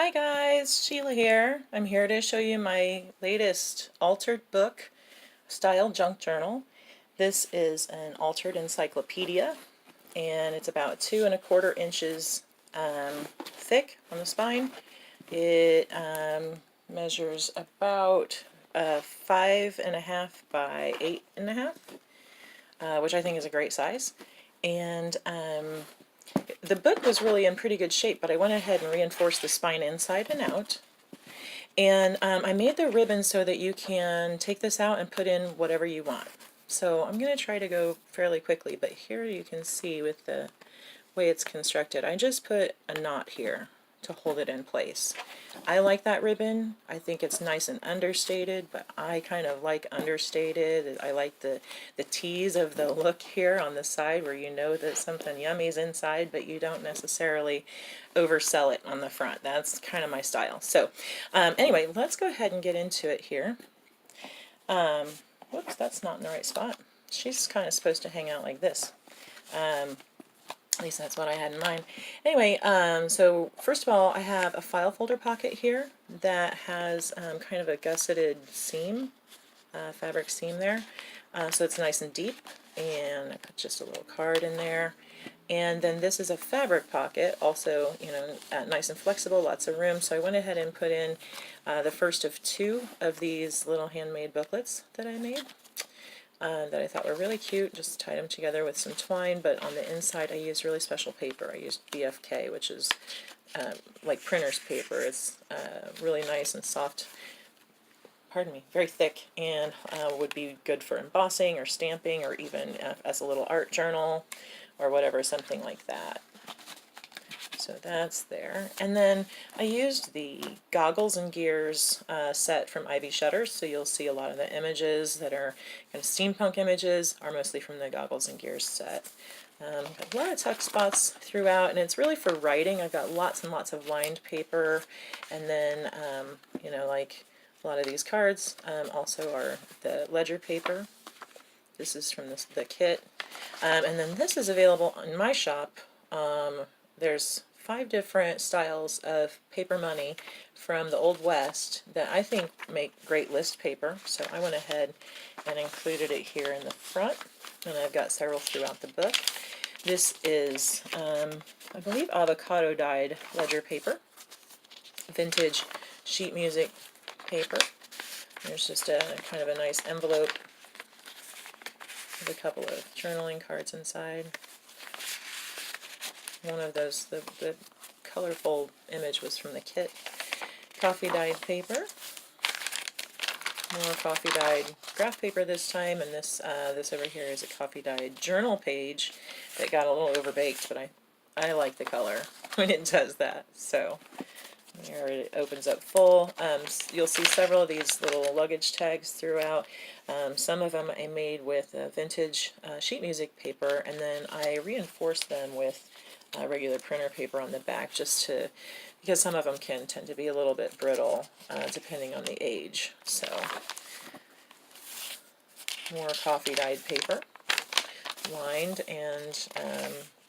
Hi guys, Sheila here. I'm here to show you my latest altered book style junk journal. This is an altered encyclopedia and it's about 2¼ inches thick on the spine. It measures about 5½ by 8½, which I think is a great size. And the book was really in pretty good shape, but I went ahead and reinforced the spine inside and out. And I made the ribbon so that you can take this out and put in whatever you want. So I'm going to try to go fairly quickly, but here you can see with the way it's constructed, I just put a knot here to hold it in place. I like that ribbon. I think it's nice and understated, but I kind of like understated. I like the tease of the look here on the side where you know that something yummy's inside, but you don't necessarily oversell it on the front. That's kind of my style. So anyway, let's go ahead and get into it here. Whoops, that's not in the right spot. She's kind of supposed to hang out like this. At least that's what I had in mind. Anyway, so first of all, I have a file folder pocket here that has kind of a gusseted seam, fabric seam there. So it's nice and deep, and I put just a little card in there. And then this is a fabric pocket, also, you know, nice and flexible, lots of room. So I went ahead and put in the first of 2 of these little handmade booklets that I made. That I thought were really cute. Just tied them together with some twine, but on the inside I used really special paper. I used BFK, which is like printer's paper. It's really nice and soft, pardon me, very thick, and would be good for embossing or stamping, or even as a little art journal or whatever, something like that. So that's there. And then I used the Goggles and Gears set from Ivy Shutters, so you'll see a lot of the images that are kind of steampunk images are mostly from the Goggles and Gears set. Got a lot of tuck spots throughout, and it's really for writing. I've got lots and lots of lined paper, and then, you know, like a lot of these cards also are the ledger paper. This is from the kit. And then this is available in my shop. There's 5 different styles of paper money from the Old West that I think make great list paper, so I went ahead and included it here in the front, and I've got several throughout the book. This is, I believe, avocado-dyed ledger paper, vintage sheet music paper. There's just a kind of a nice envelope with a couple of journaling cards inside. One of those, the colorful image was from the kit. Coffee dyed paper. More coffee dyed graph paper this time, and this over here is a coffee dyed journal page that got a little overbaked, but I like the color when it does that. So there it opens up full. You'll see several of these little luggage tags throughout. Some of them I made with vintage sheet music paper, and then I reinforced them with regular printer paper on the back, just to, because some of them can tend to be a little bit brittle depending on the age. So more coffee dyed paper, lined and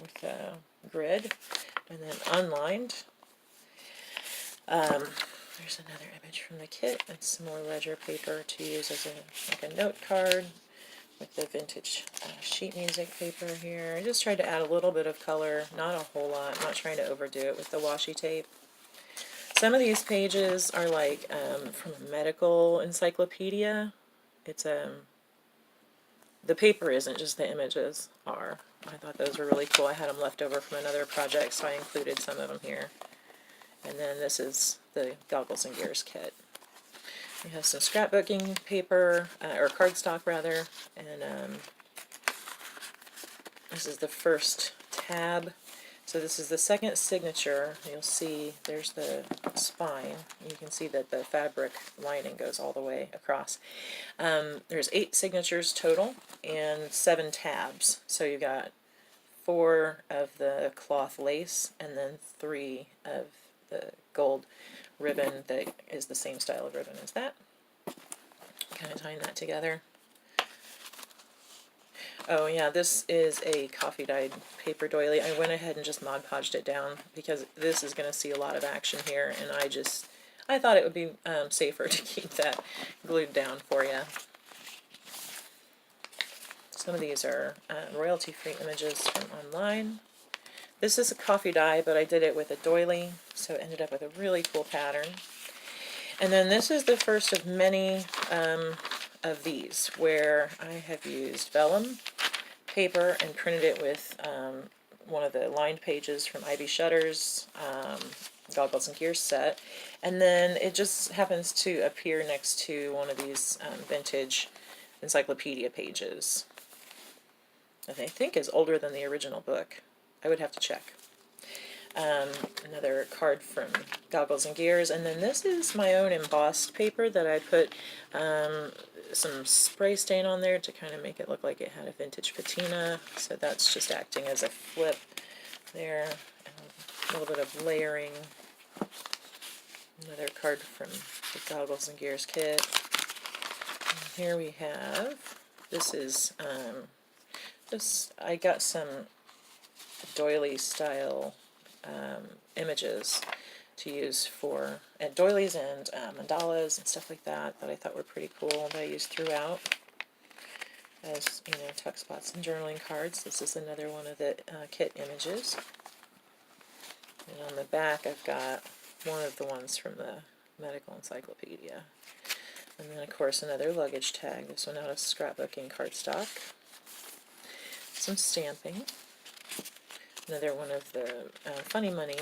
with a grid, and then unlined. There's another image from the kit, and some more ledger paper to use as like a note card, with the vintage sheet music paper here. I just tried to add a little bit of color, not a whole lot. I'm not trying to overdo it with the washi tape. Some of these pages are like from a medical encyclopedia. It's the paper isn't, just the images are. I thought those were really cool. I had them left over from another project, so I included some of them here. And then this is the Goggles and Gears kit. We have some scrapbooking paper, or cardstock rather, and this is the first tab. So this is the second signature. You'll see there's the spine. You can see that the fabric lining goes all the way across. There's 8 signatures total and 7 tabs. So you've got 4 of the cloth lace and then 3 of the gold ribbon that is the same style of ribbon as that. Kind of tying that together. Oh yeah, this is a coffee dyed paper doily. I went ahead and just Mod Podged it down because this is going to see a lot of action here, and I thought it would be safer to keep that glued down for you. Some of these are royalty-free images from online. This is a coffee dye, but I did it with a doily, so it ended up with a really cool pattern. And then this is the first of many of these, where I have used vellum paper and printed it with one of the lined pages from Ivy Shutter's Goggles and Gears set. And then it just happens to appear next to one of these vintage encyclopedia pages that I think is older than the original book. I would have to check. Another card from Goggles and Gears, and then this is my own embossed paper that I put some spray stain on there to kind of make it look like it had a vintage patina, so that's just acting as a flip there, and a little bit of layering. Another card from the Goggles and Gears kit. And here we have, this is I got some doily style images to use for doilies and mandalas and stuff like that I thought were pretty cool, that I used throughout as, you know, tuck spots and journaling cards. This is another one of the kit images. And on the back I've got one of the ones from the medical encyclopedia. And then of course another luggage tag, this one out of scrapbooking cardstock. Some stamping. Another one of the Funny Money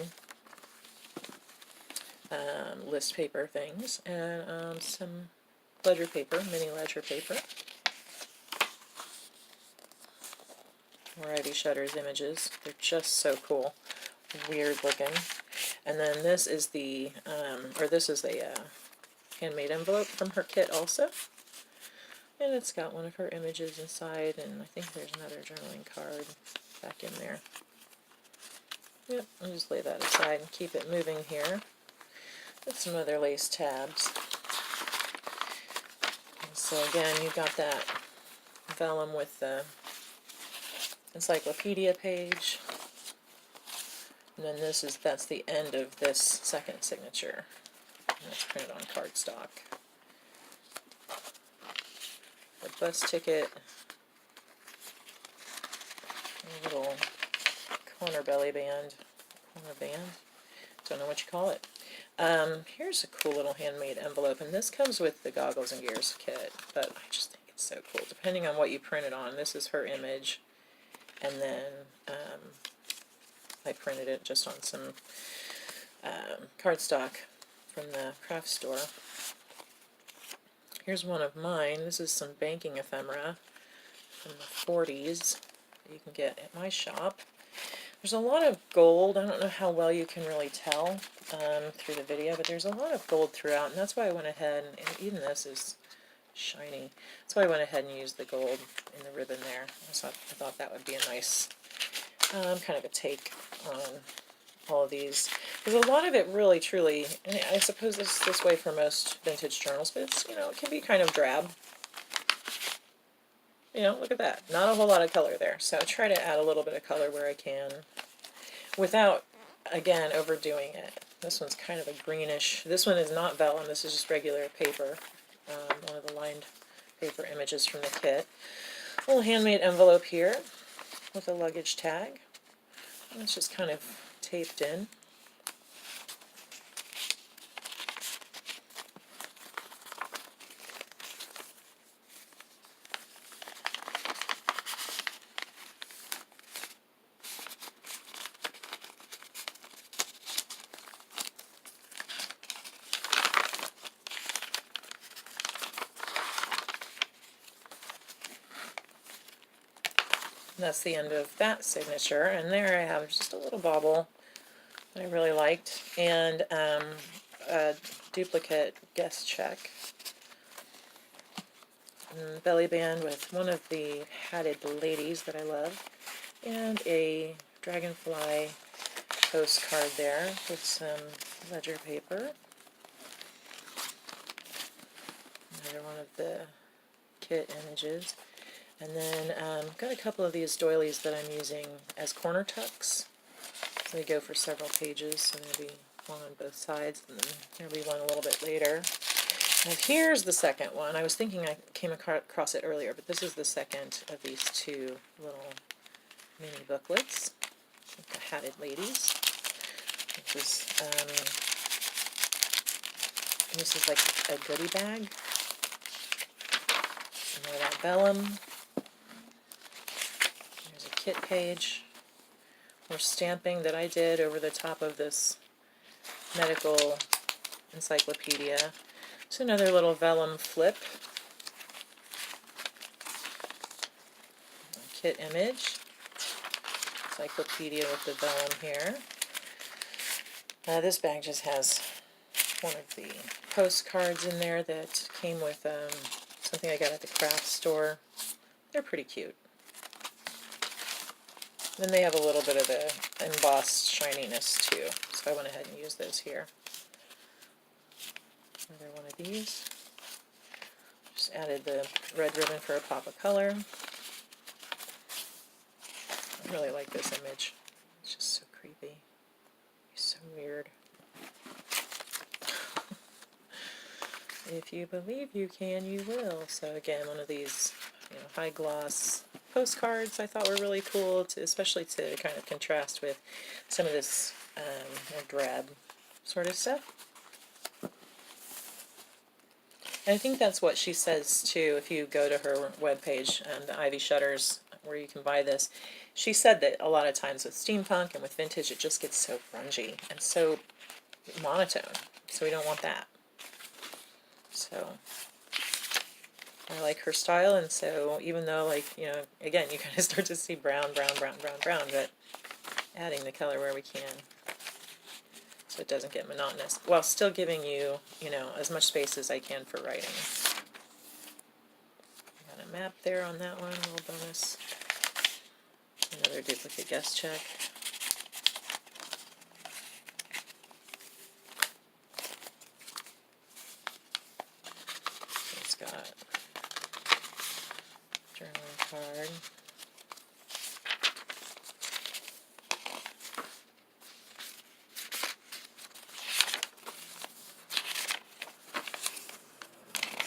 list paper things, and some ledger paper, mini ledger paper. More Ivy Shutter's images. They're just so cool. Weird looking. And then this is the, this is a handmade envelope from her kit also. And it's got one of her images inside, and I think there's another journaling card back in there. Yep, I'll just lay that aside and keep it moving here. With some other lace tabs. And so again, you've got that vellum with the encyclopedia page. And then that's the end of this second signature. And that's printed on cardstock. The bus ticket, a little corner band, don't know what you call it. Here's a cool little handmade envelope, and this comes with the Goggles and Gears kit, but I just think it's so cool. Depending on what you print it on, this is her image, and then I printed it just on some cardstock from the craft store. Here's one of mine. This is some banking ephemera from the 40s that you can get at my shop. There's a lot of gold. I don't know how well you can really tell through the video, but there's a lot of gold throughout, and that's why I went ahead, and even this is shiny. That's why I went ahead and used the gold in the ribbon there. I thought that would be a nice kind of a take on all of these. Because a lot of it really, truly, and I suppose it's this way for most vintage journals, but it's, you know, it can be kind of drab. You know, look at that. Not a whole lot of color there. So I try to add a little bit of color where I can without, again, overdoing it. This one's kind of a greenish. This one is not vellum. This is just regular paper. One of the lined paper images from the kit. A little handmade envelope here with a luggage tag. And it's just kind of taped in. That's the end of that signature, and there I have just a little bauble that I really liked, and a duplicate guest check, and belly band with one of the hatted ladies that I love, and a dragonfly postcard there with some ledger paper. Another one of the kit images. And then got a couple of these doilies that I'm using as corner tucks. So they go for several pages, so there'll be one on both sides, and then there'll be one a little bit later. Now here's the second one. I was thinking I came across it earlier, but this is the second of these two little mini booklets with the hatted ladies. This is like a goodie bag. And that vellum. There's a kit page. More stamping that I did over the top of this medical encyclopedia. It's another little vellum flip. A kit image. Encyclopedia with the vellum here. This bag just has one of the postcards in there that came with something I got at the craft store. They're pretty cute. Then they have a little bit of the embossed shininess too, so I went ahead and used those here. Another one of these. Just added the red ribbon for a pop of color. I really like this image. It's just so creepy. It's so weird. If you believe you can, you will. So again, one of these high gloss postcards I thought were really cool, especially to kind of contrast with some of this more drab sort of stuff. And I think that's what she says too, if you go to her webpage, the Ivy Shutters, where you can buy this. She said that a lot of times with steampunk and with vintage, it just gets so grungy and so monotone, so we don't want that. So I like her style, and so even though, like, again, you kind of start to see brown, but adding the color where we can so it doesn't get monotonous, while still giving you, as much space as I can for writing. Got a map there on that one, a little bonus. Another duplicate guest check. So it's got journaling card.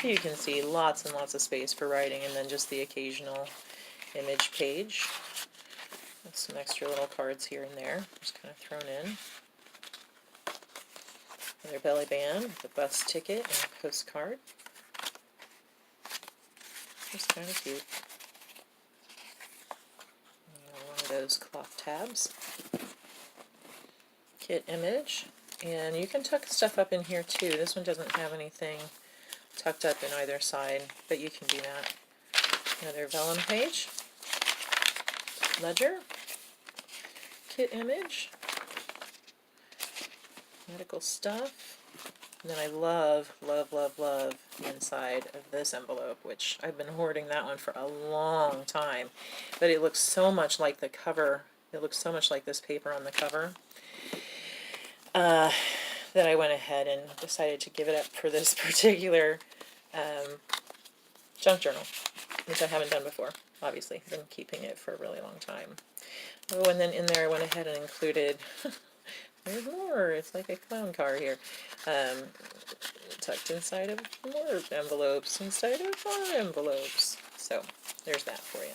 So you can see lots and lots of space for writing, and then just the occasional image page. With some extra little cards here and there, just kind of thrown in. Another belly band with a bus ticket and a postcard. Just kind of cute. One of those cloth tabs. Kit image. And you can tuck stuff up in here too. This one doesn't have anything tucked up in either side, but you can do that. Another vellum page. Ledger. Kit image. Medical stuff. And then I love the inside of this envelope, which I've been hoarding that one for a long time. But it looks so much like the cover. It looks so much like this paper on the cover that I went ahead and decided to give it up for this particular junk journal, which I haven't done before, obviously. I've been keeping it for a really long time. Oh, and then in there I went ahead and included, there's more, it's like a clown car here, tucked inside of more envelopes, inside of more envelopes. So, there's that for you.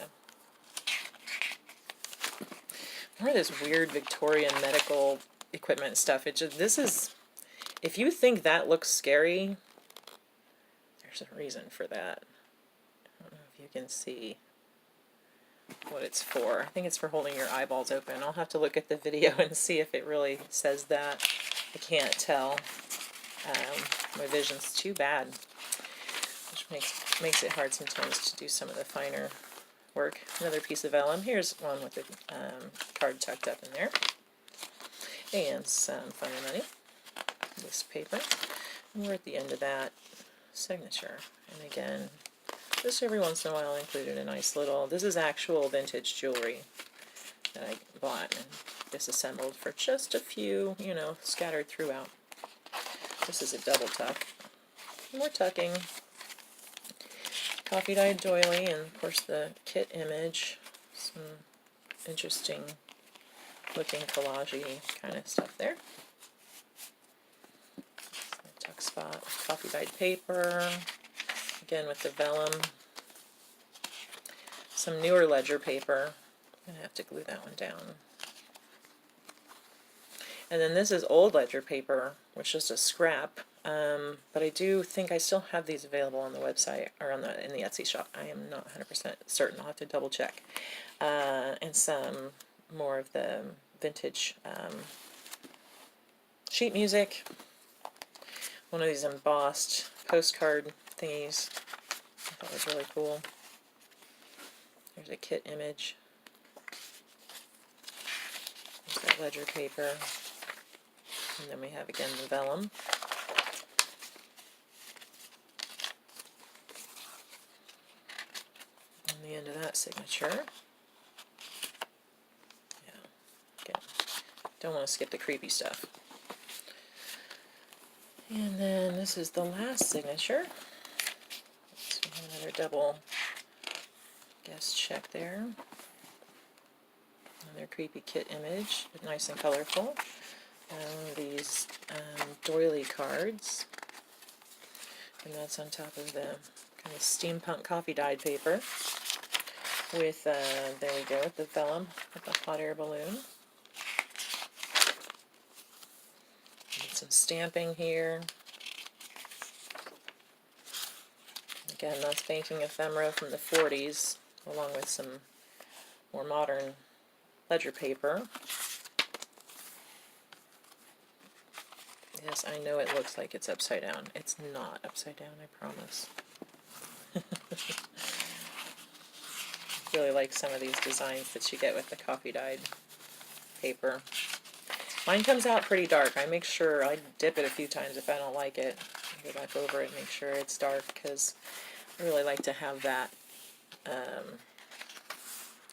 More of this weird Victorian medical equipment stuff. This is, if you think that looks scary, there's a reason for that. I don't know if you can see what it's for. I think it's for holding your eyeballs open. I'll have to look at the video and see if it really says that. I can't tell. My vision's too bad, which makes it hard sometimes to do some of the finer work. Another piece of vellum. Here's one with the card tucked up in there. And some finer money. This paper. And we're at the end of that signature. And again, just every once in a while I included a nice little, this is actual vintage jewelry that I bought and disassembled for just a few, scattered throughout. This is a double tuck. More tucking. coffee dyed doily, and of course the kit image. Some interesting looking collage-y kind of stuff there. Tuck spot, coffee dyed paper, again with the vellum. Some newer ledger paper. I'm going to have to glue that one down. And then this is old ledger paper, which is a scrap, but I do think I still have these available on the website, or on in the Etsy shop. I am not 100% certain. I'll have to double check. And some more of the vintage sheet music. One of these embossed postcard thingies. I thought was really cool. There's a kit image. There's that ledger paper. And then we have again the vellum. And the end of that signature. Yeah. Okay. Don't want to skip the creepy stuff. And then this is the last signature. So we have another double guest check there. Another creepy kit image, nice and colorful. These doily cards, and that's on top of the kind of steampunk coffee dyed paper with, there we go, with the vellum, with the hot air balloon. And some stamping here. Again, that's banking ephemera from the 40s, along with some more modern ledger paper. Yes, I know it looks like it's upside down. It's not upside down, I promise. Really like some of these designs that you get with the coffee dyed paper. Mine comes out pretty dark. I make sure I dip it a few times if I don't like it. I go back over it and make sure it's dark, because I really like to have that. I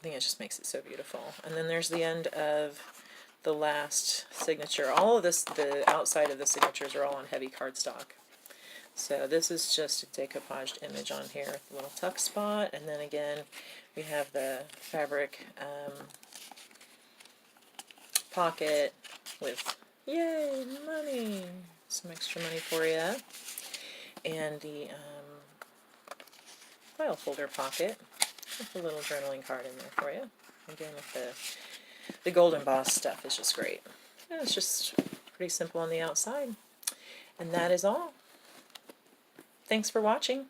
think it just makes it so beautiful. And then there's the end of the last signature. All of this, the outside of the signatures are all on heavy cardstock. So this is just a decoupaged image on here with a little tuck spot, and then again we have the fabric pocket with, yay, money! Some extra money for you. And the file folder pocket with a little journaling card in there for you. Again with the gold embossed stuff is just great. And it's just pretty simple on the outside. And that is all. Thanks for watching.